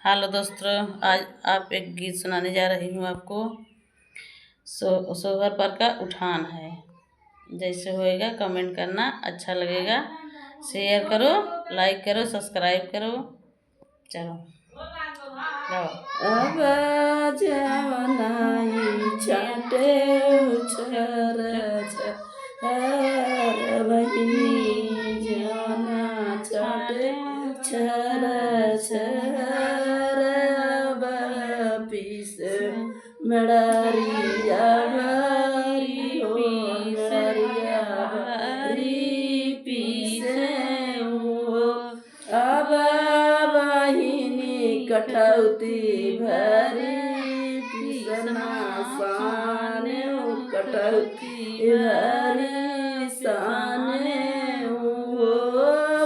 Hello दोस्तों, आज आप एक गीत सुनाने जा रही हूँ आपको। सोहर पर का उठान है। जैसे होएगा कमेंट करना, अच्छा लगेगा शेयर करो, लाइक करो, सब्सक्राइब करो। चलो गाओ। अब जवनाई छाटे उछर छर बहिनी जवना छाटे छर छर पीस मड़रिया भरी हो मड़रिया भरी पीसे हो। अब बहिनी कटौती भरी पिसना साने कटौती भरी साने हो।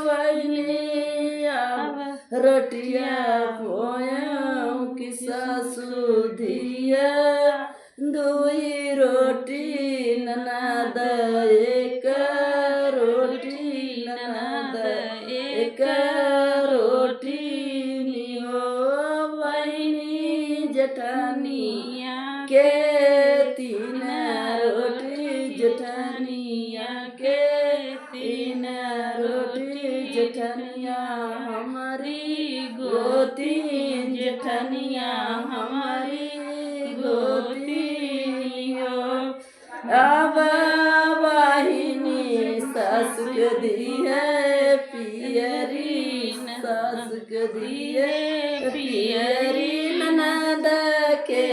बहिनी अब रोटिया पोयों की सासुधिया दुई रोटी ननद एक रोटी ननद एक रोटी नियो। बहिनी जेठानिया के तीन रोटी जेठानिया के तीन रोटी जेठानिया हमारी गोती जेठानिया हमारी गोती नियो। अब बहिनी सास के दिए पियरी सास के दिए पियरी ननद के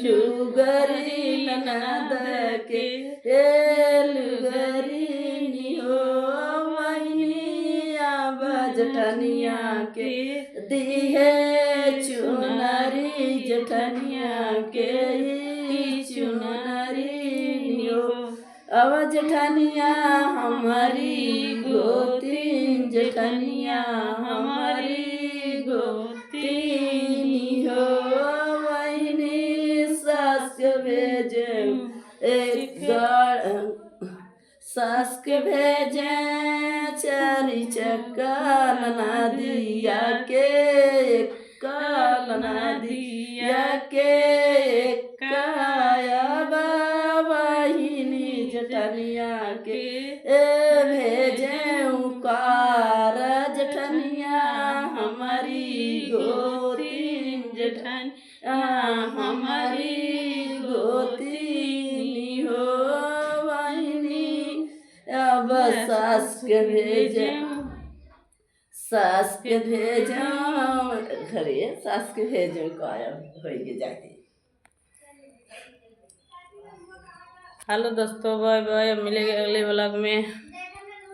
लुगरी ननद के लुगरी नियो। बहिनी अब जेठनिया के दिहे चुनरी जेठनिया के चुनरी नियो। अब जेठनिया हमारी गोती जेठनिया हमारी गोती नियो। बहिनी सास के भेजे एक सास के भेजे चारी चक्का बना दिया के बना दिया के काया बहिनी जेठनिया के भेजे कार जेठनिया हमारी गोती जेठनिया हमारी गोती हो। बहिनी अब सास के भेजे सास के भेजा घरे सास के भेजे काया होइगे जाके। हेलो दोस्तों, बाय बाय। मिलेंगे अगले व्लॉग में।